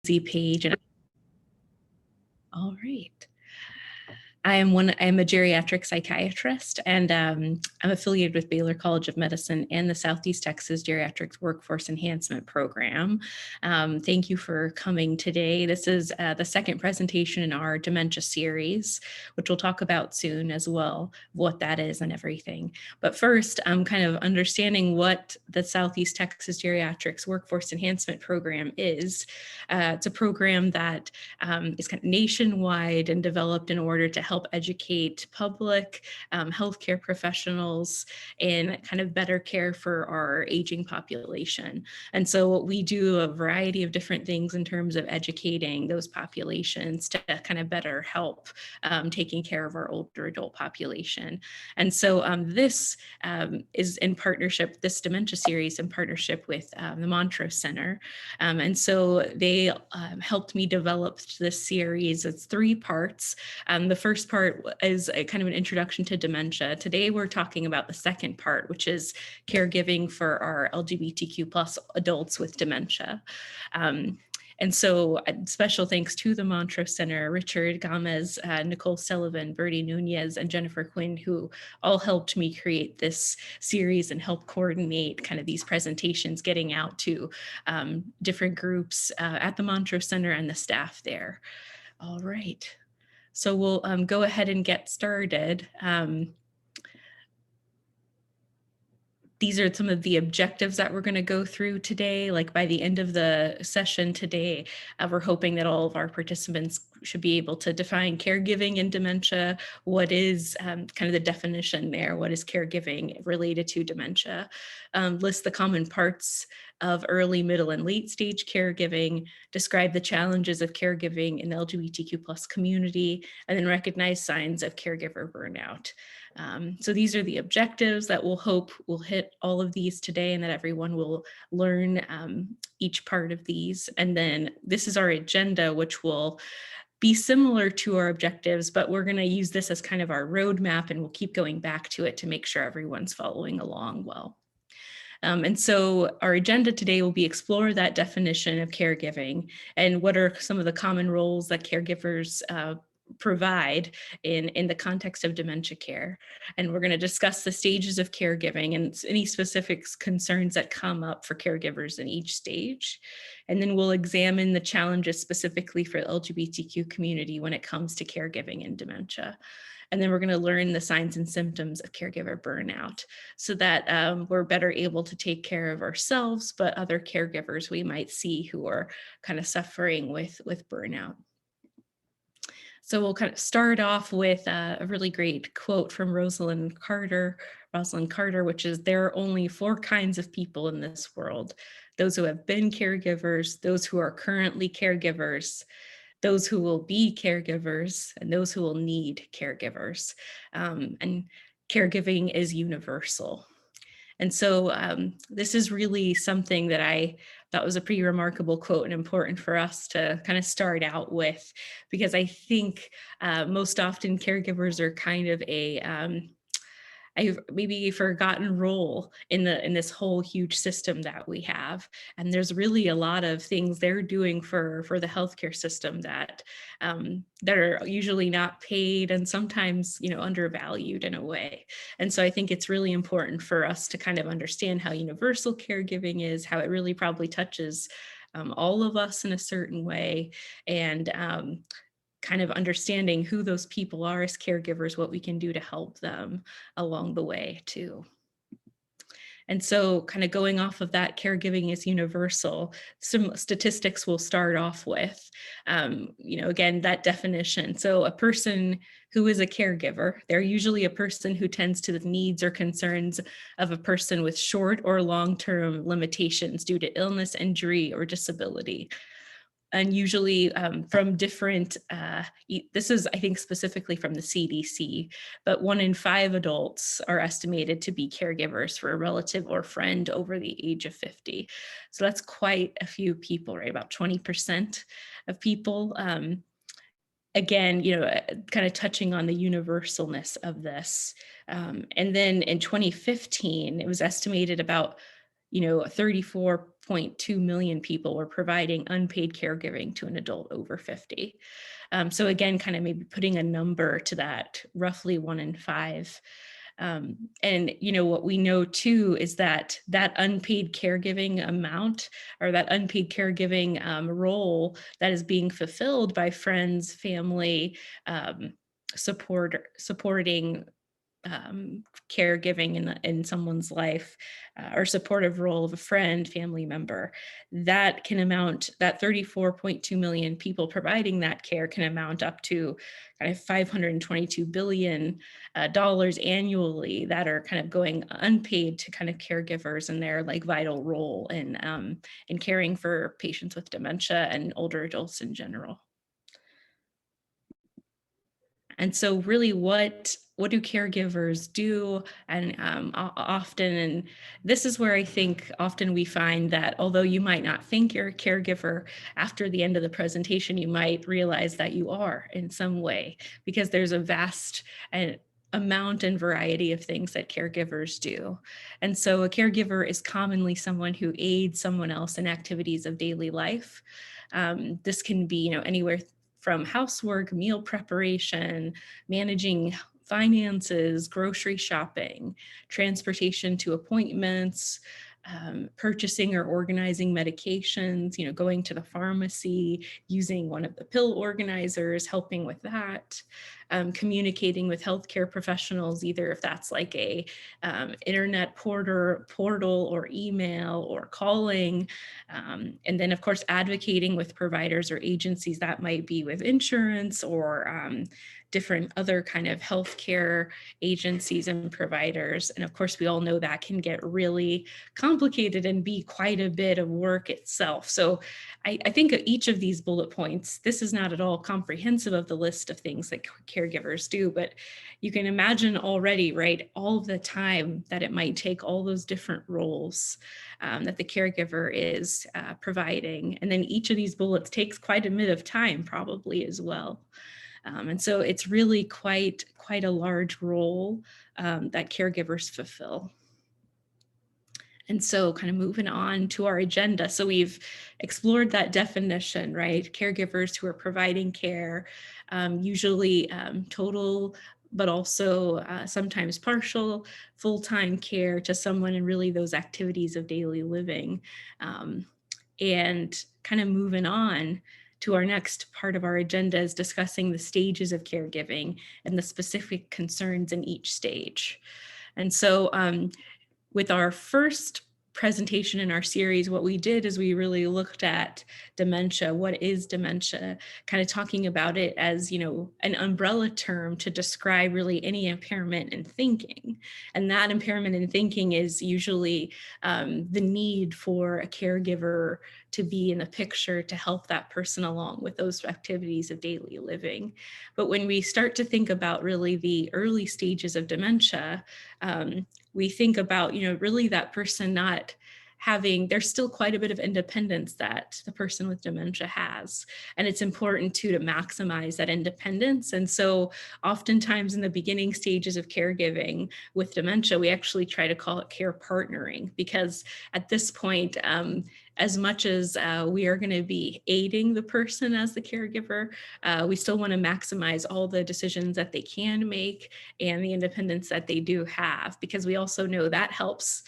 Z page. And all right. I'm a geriatric psychiatrist, and I'm affiliated with Baylor College of Medicine and the Southeast Texas Geriatric Workforce Enhancement Program. Thank you for coming today. This is the second presentation in our dementia series, which we'll talk about soon as well, what that is and everything. But first, I'm kind of understanding what the Southeast Texas Geriatrics Workforce Enhancement Program is. It's a program that is kind of nationwide and developed in order to help educate public healthcare professionals in kind of better care for our aging population. And so we do a variety of different things in terms of educating those populations to kind of better help taking care of our older adult population. And so this is in partnership, this dementia series in partnership with the Montrose Center. And so they helped me develop this series. It's 3 parts. The first part is a kind of an introduction to dementia. Today, we're talking about the second part, which is caregiving for our LGBTQ plus adults with dementia. And so special thanks to the Montrose Center, Richard Gomez, Nicole Sullivan, Bertie Nunez, and Jennifer Quinn, who all helped me create this series and help coordinate kind of these presentations, getting out to different groups at the Montrose Center and the staff there. All right. So we'll go ahead and get started. These are some of the objectives that we're going to go through today. Like by the end of the session today, we're hoping that all of our participants should be able to define caregiving in dementia. What is kind of the definition there? What is caregiving related to dementia? List the common parts of early, middle, and late stage caregiving, describe the challenges of caregiving in the LGBTQ plus community, and then recognize signs of caregiver burnout. So these are the objectives that we'll hope will hit all of these today and that everyone will learn each part of these. And then this is our agenda, which will be similar to our objectives, but we're going to use this as kind of our roadmap, and we'll keep going back to it to make sure everyone's following along well. And so our agenda today will be explore that definition of caregiving and what are some of the common roles that caregivers provide in the context of dementia care. And we're going to discuss the stages of caregiving and any specific concerns that come up for caregivers in each stage. And then we'll examine the challenges specifically for the LGBTQ community when it comes to caregiving in dementia. And then we're going to learn the signs and symptoms of caregiver burnout so that we're better able to take care of ourselves, but other caregivers we might see who are kind of suffering with burnout. So we'll kind of start off with a really great quote from Rosalind Carter, which is, there are only 4 kinds of people in this world: those who have been caregivers, those who are currently caregivers, those who will be caregivers, and those who will need caregivers. And caregiving is universal. And so this is really something that I thought was a pretty remarkable quote and important for us to kind of start out with, because I think most often caregivers are kind of a maybe forgotten role in this whole huge system that we have. And there's really a lot of things they're doing for the healthcare system that are usually not paid and sometimes, undervalued in a way. And so I think it's really important for us to kind of understand how universal caregiving is, how it really probably touches all of us in a certain way, and kind of understanding who those people are as caregivers, what we can do to help them along the way too. And so kind of going off of that, caregiving is universal. Some statistics we'll start off with, again, that definition. So a person who is a caregiver, they're usually a person who tends to the needs or concerns of a person with short or long-term limitations due to illness, injury, or disability. And usually from different, this is, I think, specifically from the CDC, but 1 in 5 adults are estimated to be caregivers for a relative or friend over the age of 50. So that's quite a few people, right? About 20% of people. Again, kind of touching on the universalness of this. And then in 2015, it was estimated about 34 36.2 million people were providing unpaid caregiving to an adult over 50. So again, kind of maybe putting a number to that, roughly 1 in 5. And what we know too is that that unpaid caregiving amount, or that unpaid caregiving role that is being fulfilled by friends, family, supporting caregiving in someone's life, or supportive role of a friend, family member, that 34.2 million people providing that care can amount up to kind of $522 billion dollars annually that are kind of going unpaid to kind of caregivers and their like vital role in caring for patients with dementia and older adults in general. And so really what do caregivers do? And often, and this is where I think often we find that although you might not think you're a caregiver, after the end of the presentation, you might realize that you are in some way, because there's a vast amount and variety of things that caregivers do. And so a caregiver is commonly someone who aids someone else in activities of daily life. This can be, anywhere from housework, meal preparation, managing finances, grocery shopping, transportation to appointments, purchasing or organizing medications, going to the pharmacy, using one of the pill organizers, helping with that, communicating with healthcare professionals, either if that's like a internet portal or email or calling, and then of course advocating with providers or agencies that might be with insurance or different other kind of healthcare agencies and providers. And of course, we all know that can get really complicated and be quite a bit of work itself. So I think each of these bullet points, this is not at all comprehensive of the list of things that caregivers do, but you can imagine already, right, all of the time that it might take, all those different roles that the caregiver is providing. And then each of these bullets takes quite a bit of time probably as well. And so it's really quite a large role that caregivers fulfill. And so kind of moving on to our agenda. So we've explored that definition, right? Caregivers who are providing care, usually total, but also sometimes partial, full-time care to someone in really those activities of daily living. And kind of moving on to our next part of our agenda is discussing the stages of caregiving and the specific concerns in each stage. And so with our first presentation in our series, what we did is we really looked at dementia. What is dementia? Kind of talking about it as, an umbrella term to describe really any impairment in thinking. And that impairment in thinking is usually the need for a caregiver to be in the picture to help that person along with those activities of daily living. But when we start to think about really the early stages of dementia, we think about, really that person not having, there's still quite a bit of independence that the person with dementia has. And it's important to maximize that independence. And so oftentimes in the beginning stages of caregiving with dementia, we actually try to call it care partnering, because at this point, as much as we are going to be aiding the person as the caregiver, we still want to maximize all the decisions that they can make and the independence that they do have, because we also know that helps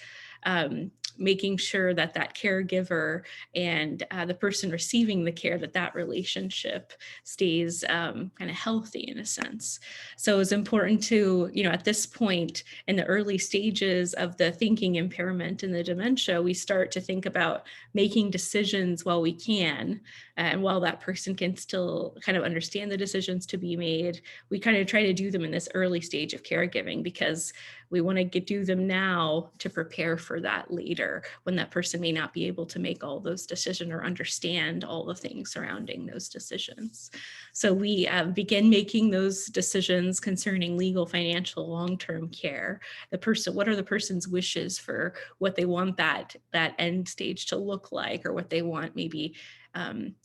making sure that that caregiver and the person receiving the care, that relationship stays kind of healthy in a sense. So it's important to, at this point in the early stages of the thinking impairment and the dementia, we start to think about making decisions while we can, and while that person can still kind of understand the decisions to be made, we kind of try to do them in this early stage of caregiving, because we want to do them now to prepare for that later, when that person may not be able to make all those decisions or understand all the things surrounding those decisions. So we begin making those decisions concerning legal, financial, long-term care. What are the person's wishes for what they want that end stage to look like, or what they want maybe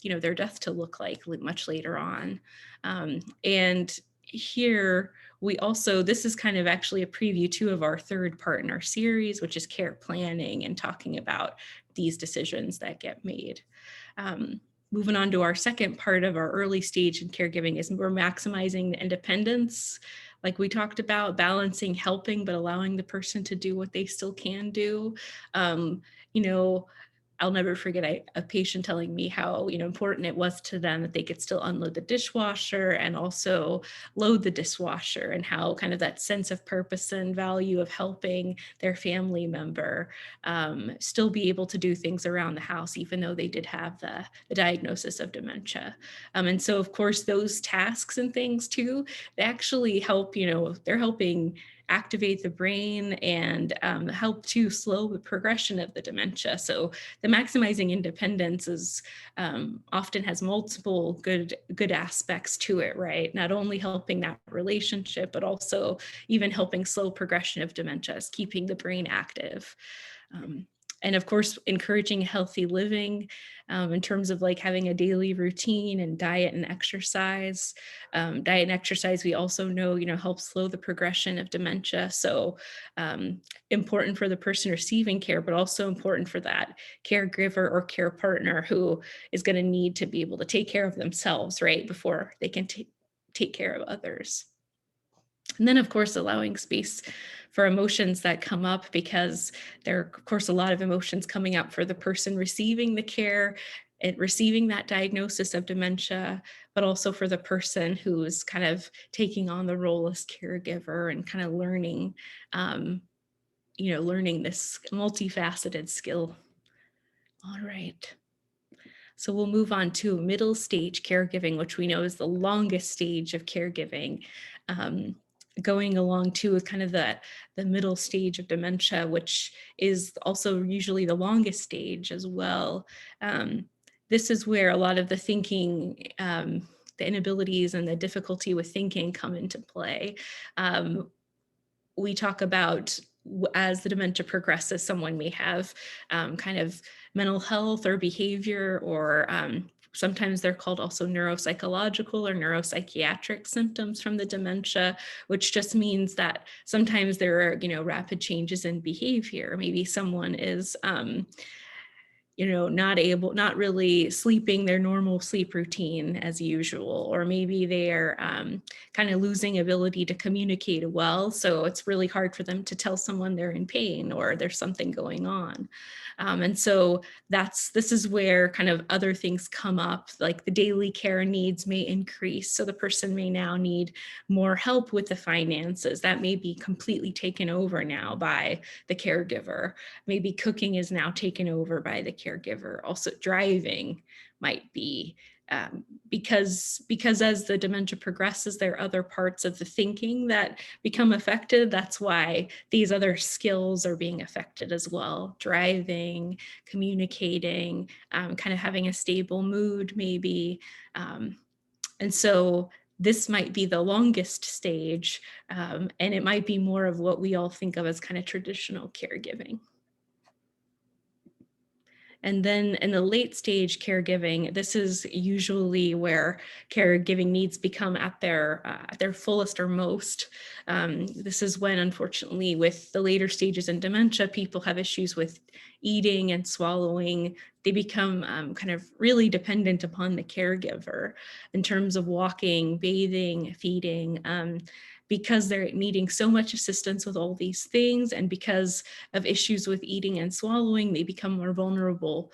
their death to look like much later on. And here we also, this is kind of actually a preview too of our third part in our series, which is care planning, and talking about these decisions that get made. Moving on to our second part of our early stage in caregiving is we're maximizing the independence. Like we talked about, balancing helping, but allowing the person to do what they still can do. You know, I'll never forget a patient telling me how, important it was to them that they could still unload the dishwasher and also load the dishwasher, and how kind of that sense of purpose and value of helping their family member still be able to do things around the house, even though they did have the diagnosis of dementia. And so, of course, those tasks and things too, they actually help, they're helping activate the brain and help to slow the progression of the dementia. So the maximizing independence is often has multiple good aspects to it, right? Not only helping that relationship, but also even helping slow progression of dementia, keeping the brain active. And of course, encouraging healthy living in terms of like having a daily routine and diet and exercise. Diet and exercise, we also know, helps slow the progression of dementia. So important for the person receiving care, but also important for that caregiver or care partner who is going to need to be able to take care of themselves, right, before they can take care of others. And then, of course, allowing space for emotions that come up, because there are, of course, a lot of emotions coming up for the person receiving the care and receiving that diagnosis of dementia, but also for the person who's kind of taking on the role as caregiver and kind of learning, learning this multifaceted skill. All right. So we'll move on to middle stage caregiving, which we know is the longest stage of caregiving. Going along too with kind of the middle stage of dementia, which is also usually the longest stage as well. This is where a lot of the thinking, the inabilities and the difficulty with thinking come into play. We talk about as the dementia progresses, someone may have kind of mental health or behavior, or sometimes they're called also neuropsychological or neuropsychiatric symptoms from the dementia, which just means that sometimes there are, rapid changes in behavior. Maybe someone is not really sleeping their normal sleep routine as usual, or maybe they're kind of losing ability to communicate well. So it's really hard for them to tell someone they're in pain or there's something going on. And so this is where kind of other things come up, like the daily care needs may increase. So the person may now need more help with the finances. That may be completely taken over now by the caregiver. Maybe cooking is now taken over by the caregiver. Also driving might be, because as the dementia progresses, there are other parts of the thinking that become affected. That's why these other skills are being affected as well. Driving, communicating, kind of having a stable mood maybe. And so this might be the longest stage, and it might be more of what we all think of as kind of traditional caregiving. And then in the late stage caregiving, this is usually where caregiving needs become at their fullest or most. This is when, unfortunately, with the later stages in dementia, people have issues with eating and swallowing. They become kind of really dependent upon the caregiver in terms of walking, bathing, feeding. Because they're needing so much assistance with all these things, and because of issues with eating and swallowing, they become more vulnerable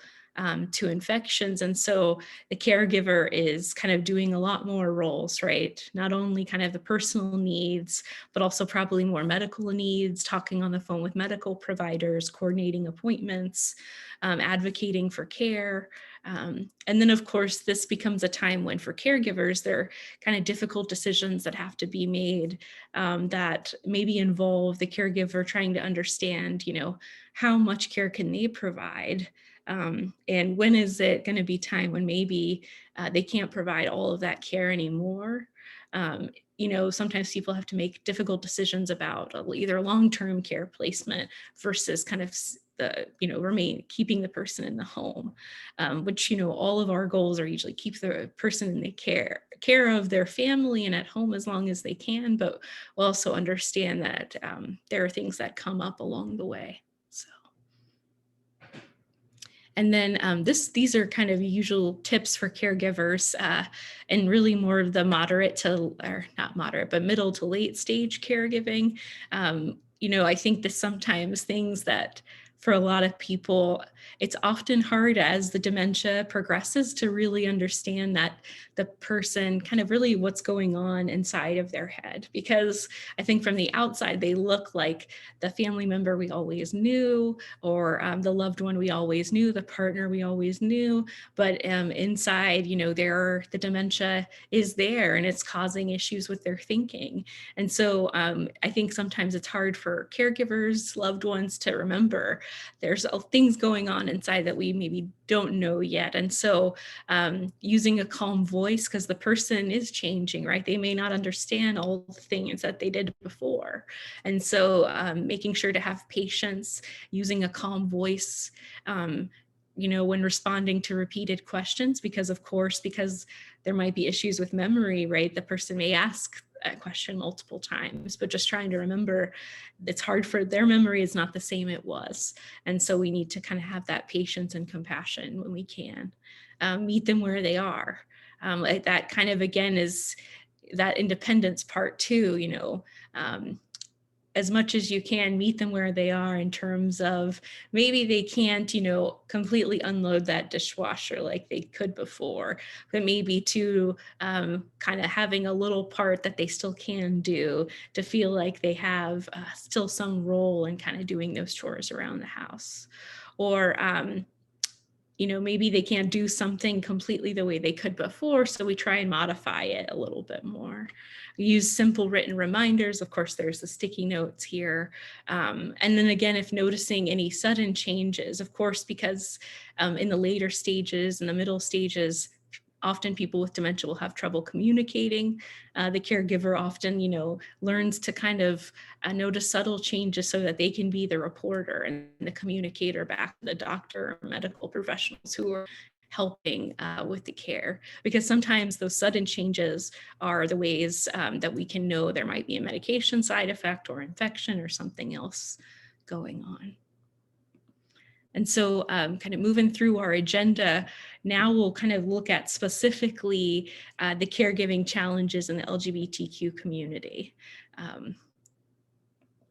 to infections. And so the caregiver is kind of doing a lot more roles, right? Not only kind of the personal needs, but also probably more medical needs, talking on the phone with medical providers, coordinating appointments, advocating for care. And then, of course, this becomes a time when for caregivers, there are kind of difficult decisions that have to be made that maybe involve the caregiver trying to understand, how much care can they provide? And when is it going to be time when maybe they can't provide all of that care anymore? Sometimes people have to make difficult decisions about either long-term care placement versus kind of keeping the person in the home, which, all of our goals are usually keep the person in the care of their family and at home as long as they can, but we'll also understand that there are things that come up along the way. So. And then these are kind of usual tips for caregivers, and really more of the moderate to, or not moderate, but middle to late stage caregiving. I think that sometimes things that for a lot of people, it's often hard as the dementia progresses to really understand that the person kind of really what's going on inside of their head. Because I think from the outside, they look like the family member we always knew, or the loved one we always knew, the partner we always knew. But inside, the dementia is there and it's causing issues with their thinking. And so I think sometimes it's hard for caregivers, loved ones to remember there's things going on inside that we maybe don't know yet. And so using a calm voice, because the person is changing, right? They may not understand all the things that they did before. And so making sure to have patience, using a calm voice, when responding to repeated questions, because there might be issues with memory, right? The person may ask a question multiple times, but just trying to remember, it's hard for their memory is not the same it was. And so we need to kind of have that patience and compassion when we can. Meet them where they are. Like that kind of, again, is that independence part too, as much as you can, meet them where they are in terms of maybe they can't, completely unload that dishwasher like they could before, but maybe to kind of having a little part that they still can do to feel like they have still some role in kind of doing those chores around the house. Or maybe they can't do something completely the way they could before, so we try and modify it a little bit more. We use simple written reminders. Of course, there's the sticky notes here. And then again, if noticing any sudden changes, of course, because in the later stages, in the middle stages, often people with dementia will have trouble communicating. The caregiver often, learns to kind of notice subtle changes so that they can be the reporter and the communicator back to the doctor or medical professionals who are helping with the care. Because sometimes those sudden changes are the ways that we can know there might be a medication side effect or infection or something else going on. And so kind of moving through our agenda, now we'll kind of look at specifically the caregiving challenges in the LGBTQ community.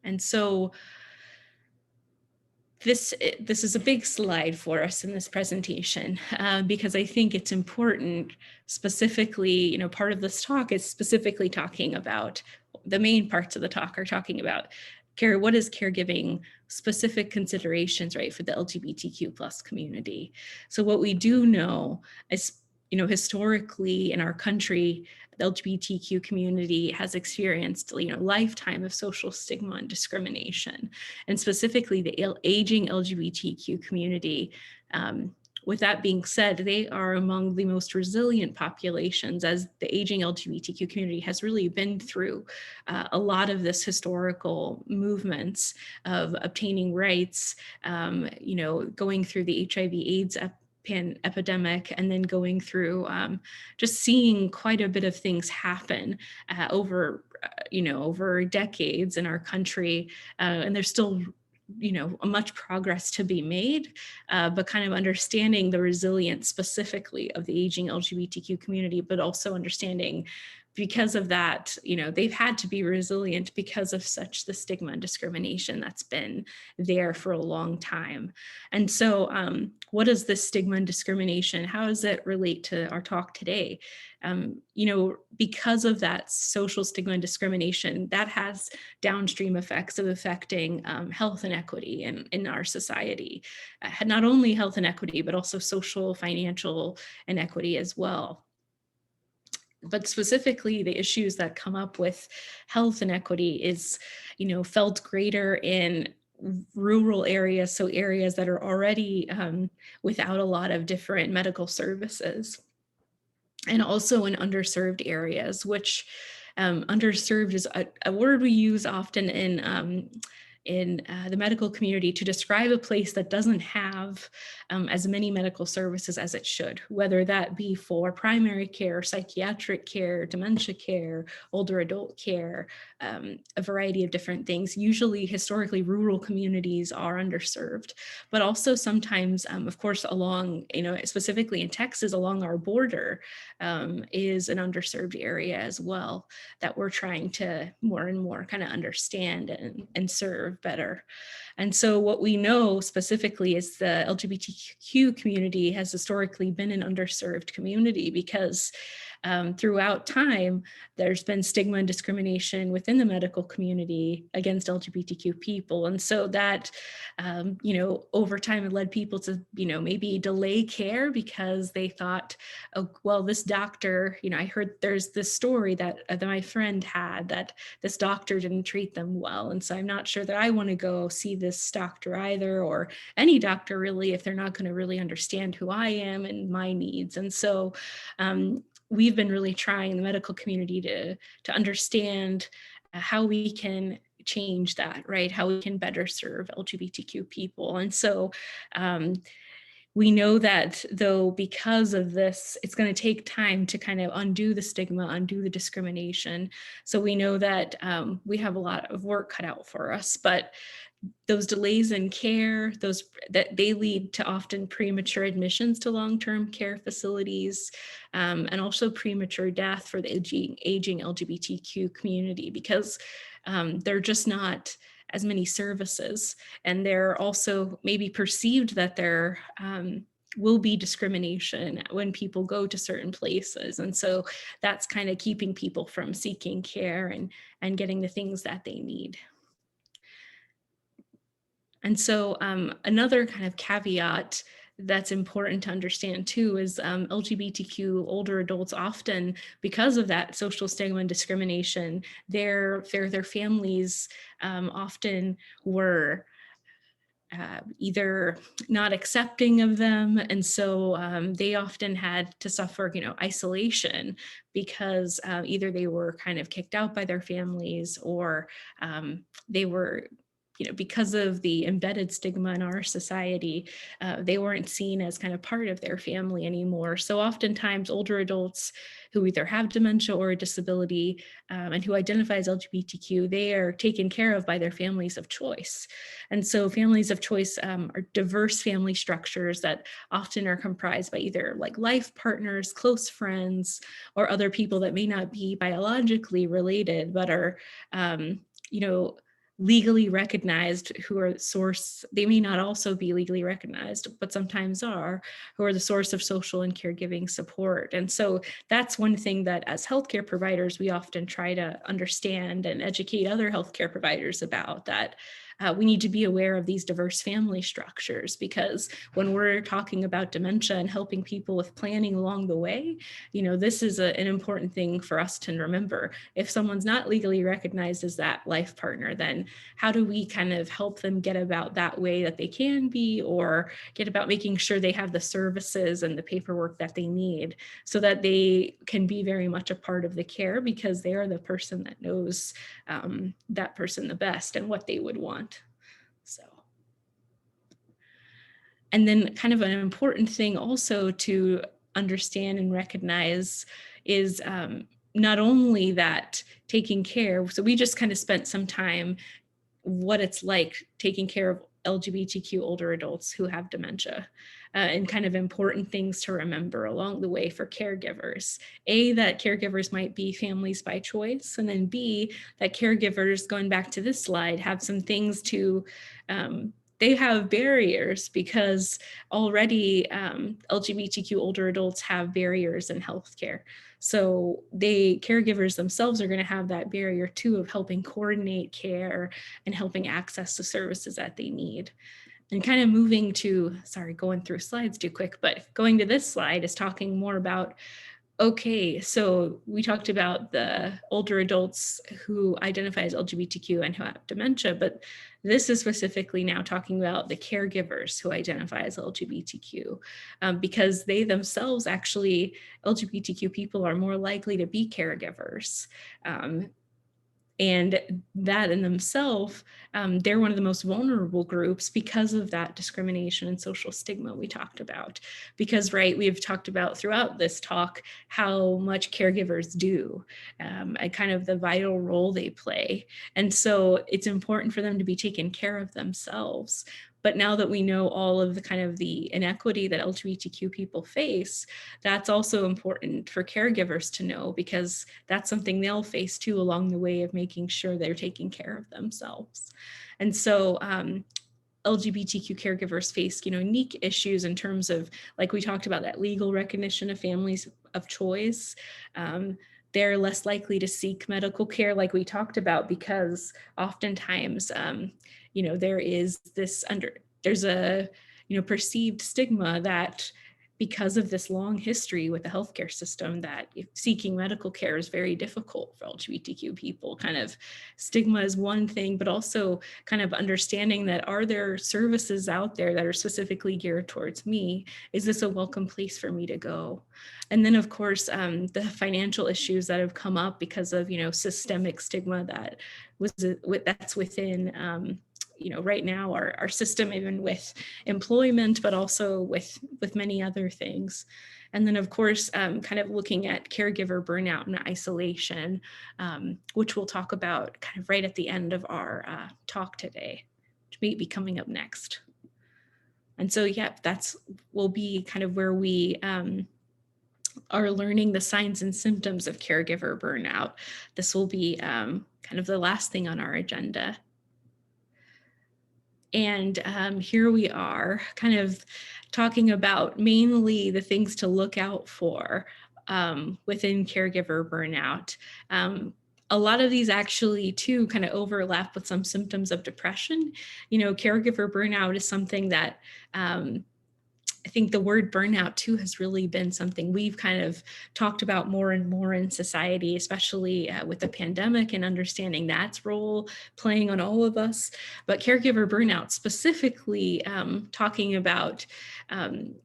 And so this is a big slide for us in this presentation because I think it's important specifically, part of this talk is specifically talking about, the main parts of the talk are talking about what is caregiving specific considerations, right, for the LGBTQ plus community. So what we do know is, historically in our country, the LGBTQ community has experienced, lifetime of social stigma and discrimination, and specifically the aging LGBTQ community. With that being said, they are among the most resilient populations, as the aging LGBTQ community has really been through a lot of this historical movements of obtaining rights, going through the HIV/AIDS epidemic, and then going through just seeing quite a bit of things happen over decades in our country, and there's still much progress to be made, but kind of understanding the resilience specifically of the aging LGBTQ community, but also understanding because of that, they've had to be resilient because of such the stigma and discrimination that's been there for a long time. And so what is this stigma and discrimination? How does it relate to our talk today? Because of that social stigma and discrimination, that has downstream effects of affecting health inequity in our society. Not only health inequity, but also social, financial inequity as well. But specifically, the issues that come up with health inequity is, felt greater in rural areas, so areas that are already without a lot of different medical services, and also in underserved areas, which underserved is a word we use often in in the medical community to describe a place that doesn't have as many medical services as it should, whether that be for primary care, psychiatric care, dementia care, older adult care, a variety of different things. Usually, historically, rural communities are underserved, but also sometimes, of course, along, specifically in Texas, along our border, is an underserved area as well that we're trying to more and more kind of understand and serve better. And so what we know specifically is the LGBTQ community has historically been an underserved community because throughout time, there's been stigma and discrimination within the medical community against LGBTQ people. And so that, over time it led people to, maybe delay care because they thought, oh, well, this doctor, I heard there's this story that my friend had that this doctor didn't treat them well. And so I'm not sure that I want to go see this doctor either, or any doctor really, if they're not going to really understand who I am and my needs. And so we've been really trying in the medical community to understand how we can change that, right? How we can better serve LGBTQ people. And so we know that though, because of this, it's going to take time to kind of undo the stigma, undo the discrimination. So we know that we have a lot of work cut out for us, but those delays in care, that they lead to often premature admissions to long-term care facilities, and also premature death for the aging LGBTQ community, because they're just not as many services, and they're also maybe perceived that there will be discrimination when people go to certain places. And so that's kind of keeping people from seeking care and getting the things that they need. And so another kind of caveat that's important to understand too is LGBTQ older adults often, because of that social stigma and discrimination, their families often were either not accepting of them. And so they often had to suffer, isolation because either they were kind of kicked out by their families, or they were, because of the embedded stigma in our society, they weren't seen as kind of part of their family anymore. So oftentimes older adults who either have dementia or a disability and who identify as LGBTQ, they are taken care of by their families of choice. And so families of choice are diverse family structures that often are comprised by either like life partners, close friends, or other people that may not be biologically related, but are, legally recognized, who are the source. They may not also be legally recognized, but sometimes are, who are the source of social and caregiving support. And so that's one thing that as healthcare providers, we often try to understand and educate other healthcare providers about, that we need to be aware of these diverse family structures, because when we're talking about dementia and helping people with planning along the way, this is an important thing for us to remember. If someone's not legally recognized as that life partner, then how do we kind of help them get about that way that they can be, or get about making sure they have the services and the paperwork that they need so that they can be very much a part of the care, because they are the person that knows that person the best and what they would want. So, and then kind of an important thing also to understand and recognize is not only that taking care, so we just kind of spent some time what it's like taking care of LGBTQ older adults who have dementia, and kind of important things to remember along the way for caregivers. A, that caregivers might be families by choice, and then B, that caregivers, going back to this slide, have some things to, they have barriers, because already LGBTQ older adults have barriers in healthcare. So caregivers themselves are going to have that barrier too, of helping coordinate care and helping access the services that they need. And kind of moving to, sorry, going through slides too quick, but going to this slide is talking more about, okay, so we talked about the older adults who identify as LGBTQ and who have dementia, but this is specifically now talking about the caregivers who identify as LGBTQ, because they themselves, actually, LGBTQ people are more likely to be caregivers. And that in themselves, they're one of the most vulnerable groups because of that discrimination and social stigma we talked about. Because, right, we've talked about throughout this talk how much caregivers do, and kind of the vital role they play. And so it's important for them to be taken care of themselves. But now that we know all of the kind of the inequity that LGBTQ people face, that's also important for caregivers to know, because that's something they'll face too along the way of making sure they're taking care of themselves. And so LGBTQ caregivers face, unique issues in terms of, like we talked about, that legal recognition of families of choice. They're less likely to seek medical care, like we talked about, because oftentimes, there is there's a, perceived stigma that, because of this long history with the healthcare system, that seeking medical care is very difficult for LGBTQ people. Kind of stigma is one thing, but also kind of understanding that, are there services out there that are specifically geared towards me? Is this a welcome place for me to go? And then, of course, the financial issues that have come up because of, systemic stigma that's within, right now our system, even with employment, but also with many other things. And then, of course, kind of looking at caregiver burnout and isolation, which we'll talk about kind of right at the end of our talk today, which may be coming up next. And so, yeah, will be kind of where we are learning the signs and symptoms of caregiver burnout. This will be kind of the last thing on our agenda. And here we are kind of talking about mainly the things to look out for within caregiver burnout. A lot of these actually too kind of overlap with some symptoms of depression. Caregiver burnout is something that I think the word burnout too has really been something we've kind of talked about more and more in society, especially with the pandemic and understanding that's role playing on all of us. But caregiver burnout specifically, talking about, kind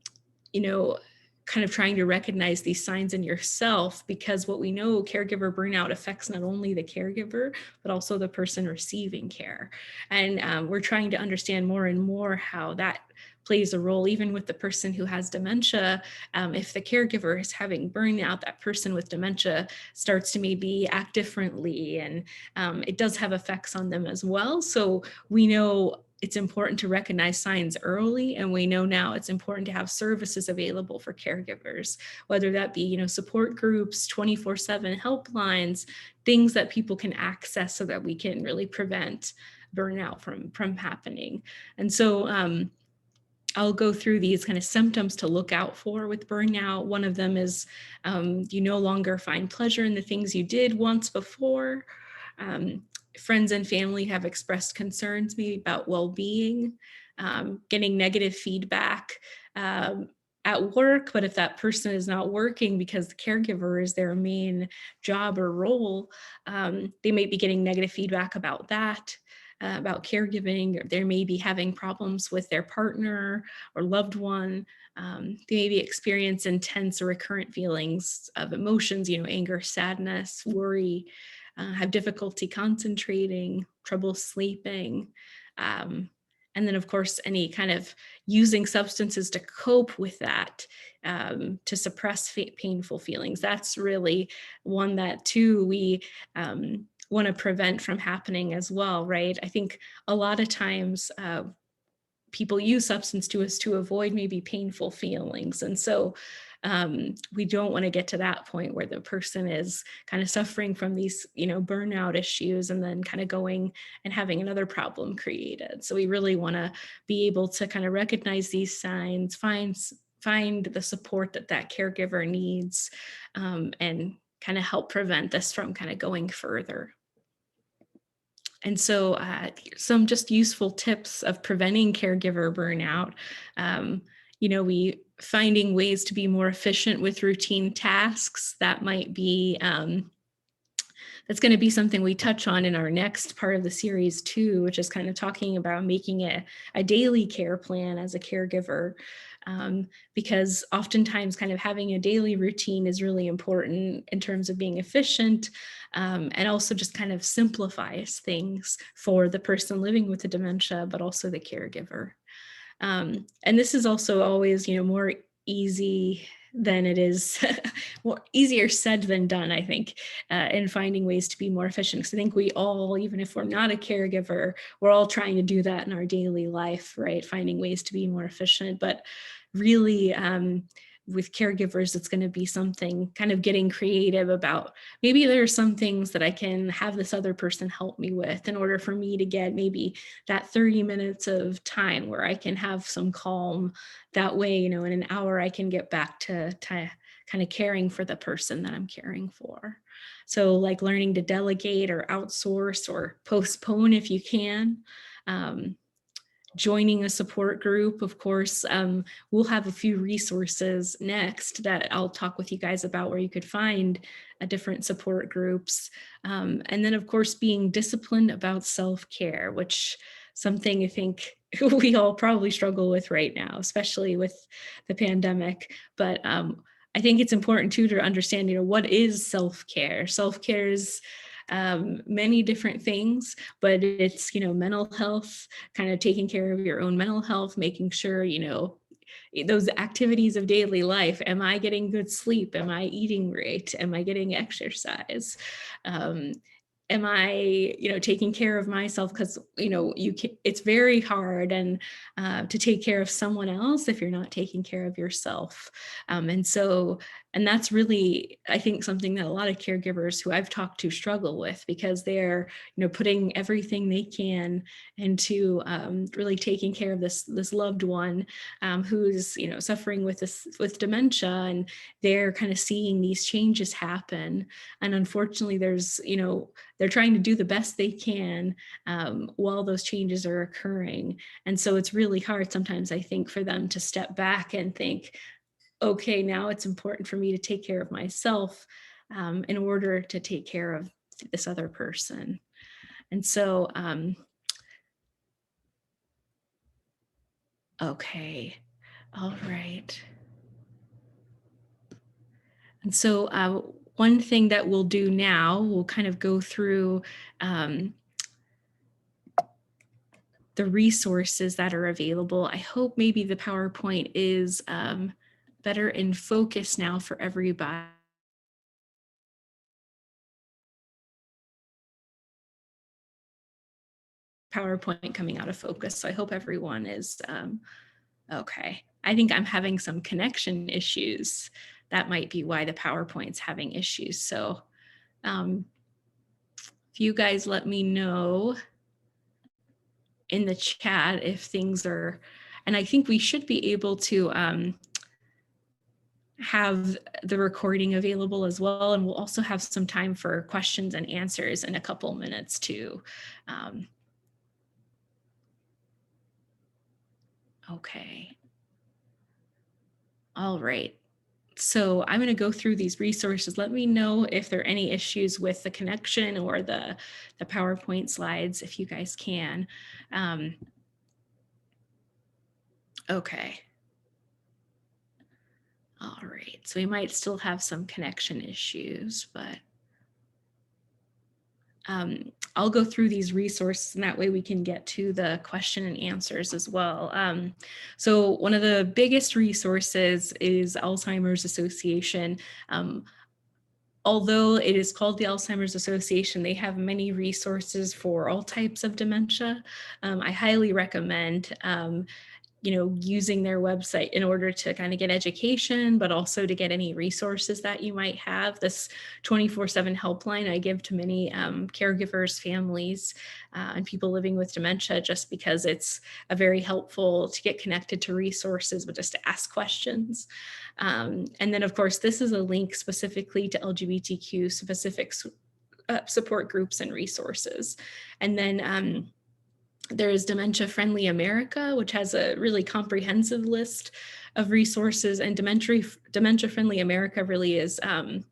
of trying to recognize these signs in yourself, because what we know, caregiver burnout affects not only the caregiver, but also the person receiving care. And we're trying to understand more and more how that plays a role, even with the person who has dementia. If the caregiver is having burnout, that person with dementia starts to maybe act differently, and it does have effects on them as well. So we know it's important to recognize signs early, and we know now it's important to have services available for caregivers, whether that be, support groups, 24/7 helplines, things that people can access so that we can really prevent burnout from happening. And so I'll go through these kind of symptoms to look out for with burnout. One of them is you no longer find pleasure in the things you did once before. Friends and family have expressed concerns maybe about well-being, getting negative feedback at work, but if that person is not working because the caregiver is their main job or role, they might be getting negative feedback about that. About caregiving, or they may be having problems with their partner or loved one. They may be experience intense or recurrent feelings of emotions, anger, sadness, worry, have difficulty concentrating, trouble sleeping. And then, of course, any kind of using substances to cope with that, to suppress painful feelings. That's really one that, too, we want to prevent from happening as well, right? I think a lot of times people use substance to avoid maybe painful feelings. And so we don't want to get to that point where the person is kind of suffering from these, burnout issues, and then kind of going and having another problem created. So we really want to be able to kind of recognize these signs, find the support that caregiver needs, and kind of help prevent this from kind of going further. And so some just useful tips of preventing caregiver burnout. We finding ways to be more efficient with routine tasks. That might be, that's going to be something we touch on in our next part of the series too, which is kind of talking about making a daily care plan as a caregiver. because oftentimes kind of having a daily routine is really important in terms of being efficient, and also just kind of simplifies things for the person living with the dementia, but also the caregiver. And this is also always, more easy than it is, more easier said than done, I think, in finding ways to be more efficient. Because I think we all, even if we're not a caregiver, we're all trying to do that in our daily life, right? Finding ways to be more efficient. But really, with caregivers, it's going to be something kind of getting creative about, maybe there are some things that I can have this other person help me with in order for me to get maybe that 30 minutes of time where I can have some calm. That way, in an hour, I can get back to kind of caring for the person that I'm caring for. So like learning to delegate or outsource or postpone if you can. Joining a support group, of course. We'll have a few resources next that I'll talk with you guys about where you could find different support groups. And then, of course, being disciplined about self-care, which something I think we all probably struggle with right now, especially with the pandemic. But I think it's important too to understand, what is self-care? Self-care is many different things, but it's, mental health, kind of taking care of your own mental health, making sure, those activities of daily life. Am I getting good sleep? Am I eating right? Am I getting exercise? Am I, taking care of myself? Because, it's very hard and to take care of someone else if you're not taking care of yourself. And that's really, I think, something that a lot of caregivers who I've talked to struggle with, because they're, putting everything they can into really taking care of this loved one who's, suffering with dementia, and they're kind of seeing these changes happen. And unfortunately, there's, they're trying to do the best they can while those changes are occurring. And so it's really hard sometimes, I think, for them to step back and think, okay, now it's important for me to take care of myself in order to take care of this other person. And so, okay, all right. And so one thing that we'll do now, we'll kind of go through the resources that are available. I hope maybe the PowerPoint is better in focus now for everybody. PowerPoint coming out of focus. So I hope everyone is okay. I think I'm having some connection issues. That might be why the PowerPoint's having issues. So if you guys let me know in the chat if things are, and I think we should be able to have the recording available as well. And we'll also have some time for questions and answers in a couple minutes too. Okay. All right. So I'm going to go through these resources. Let me know if there are any issues with the connection or the PowerPoint slides, if you guys can. Okay. All right. So we might still have some connection issues, but I'll go through these resources, and that way we can get to the question and answers as well. So one of the biggest resources is Alzheimer's Association. Although it is called the Alzheimer's Association, they have many resources for all types of dementia. I highly recommend using their website in order to kind of get education, but also to get any resources that you might have. This 24/7 helpline I give to many caregivers, families, and people living with dementia, just because it's a very helpful to get connected to resources, but just to ask questions. And then, of course, this is a link specifically to LGBTQ specific support groups and resources. And then there is Dementia Friendly America, which has a really comprehensive list of resources. And Dementia Friendly America really is an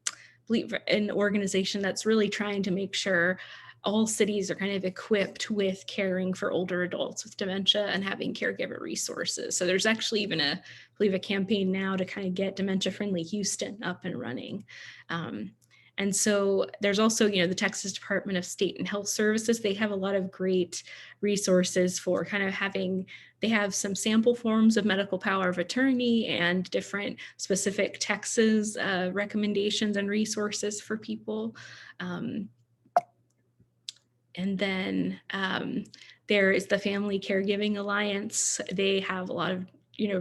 organization that's really trying to make sure all cities are kind of equipped with caring for older adults with dementia and having caregiver resources. So there's actually even a believe, a campaign now to kind of get Dementia Friendly Houston up and running. And so there's also, the Texas Department of State and Health Services. They have a lot of great resources for kind of they have some sample forms of medical power of attorney and different specific Texas recommendations and resources for people. And then there is the Family Caregiving Alliance. They have a lot of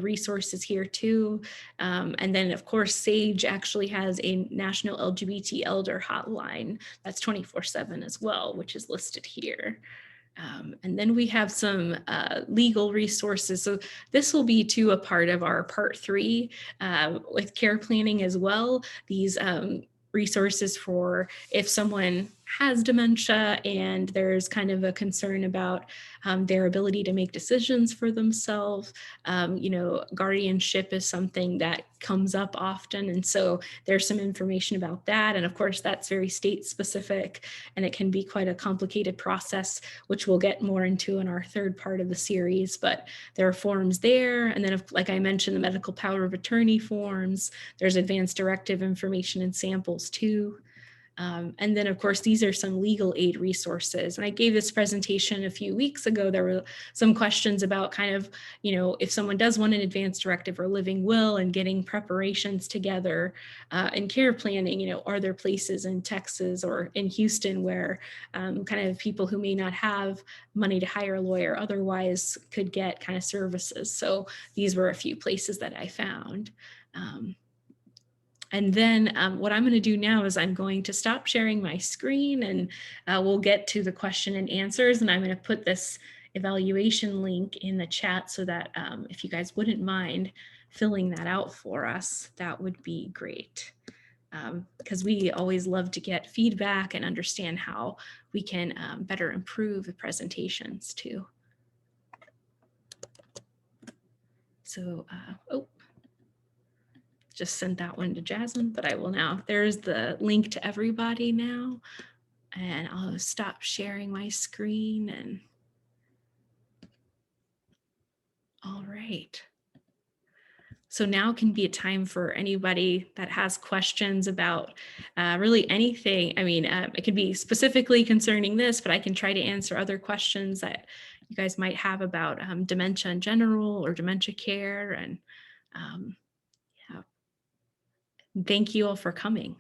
resources here too. And then of course, SAGE actually has a national LGBT elder hotline that's 24/7 as well, which is listed here. And then we have some legal resources. So this will be too a part of our part 3 with care planning as well. These resources for if someone has dementia and there's kind of a concern about their ability to make decisions for themselves. Guardianship is something that comes up often. And so there's some information about that. And of course, that's very state specific, and it can be quite a complicated process, which we'll get more into in our 3rd part of the series. But there are forms there. And then, like I mentioned, the medical power of attorney forms, there's advanced directive information and samples too. And then, of course, these are some legal aid resources. And I gave this presentation a few weeks ago. There were some questions about kind of, if someone does want an advance directive or living will and getting preparations together and care planning, are there places in Texas or in Houston where kind of people who may not have money to hire a lawyer otherwise could get kind of services. So these were a few places that I found. And then what I'm going to do now is I'm going to stop sharing my screen, and we'll get to the question and answers. And I'm going to put this evaluation link in the chat so that if you guys wouldn't mind filling that out for us, that would be great. Because we always love to get feedback and understand how we can better improve the presentations too. So, just sent that one to Jasmine, but I will now. There's the link to everybody now, and I'll stop sharing my screen. And all right. So now can be a time for anybody that has questions about really anything. I mean, it could be specifically concerning this, but I can try to answer other questions that you guys might have about dementia in general or dementia care. And yeah. Thank you all for coming.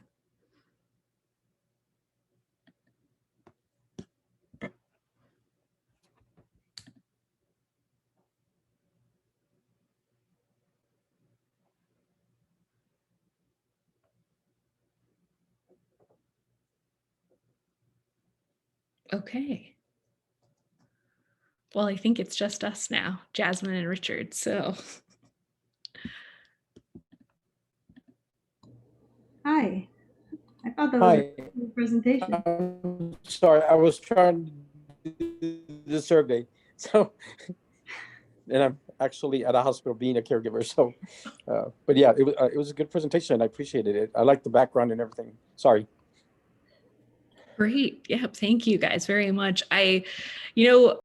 Okay. Well, I think it's just us now, Jasmine and Richard, so. Hi. I thought that was a cool presentation. I'm sorry, I was trying to do the survey. So, and I'm actually at a hospital being a caregiver. So, but yeah, it was a good presentation. I appreciated it. I like the background and everything. Sorry. Great. Yeah. Thank you guys very much.